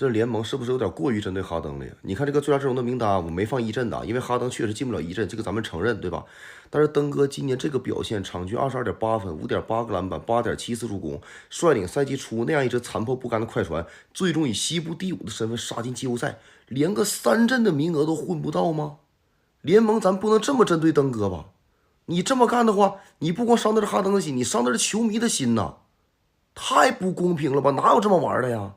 这联盟是不是有点过于针对哈登了呀？你看这个最佳阵容的名单，我没放一阵的，因为哈登确实进不了一阵，这个咱们承认，对吧？但是登哥今年这个表现，场均22.8分，5.8个篮板，8.7次助攻，率领赛季初那样一支残破不堪的快船，最终以西部第5的身份杀进季后赛，连个3阵的名额都混不到吗？联盟咱不能这么针对登哥吧？你这么干的话，你不光伤的是哈登的心，你伤的是球迷的心呐，太不公平了吧？哪有这么玩的呀？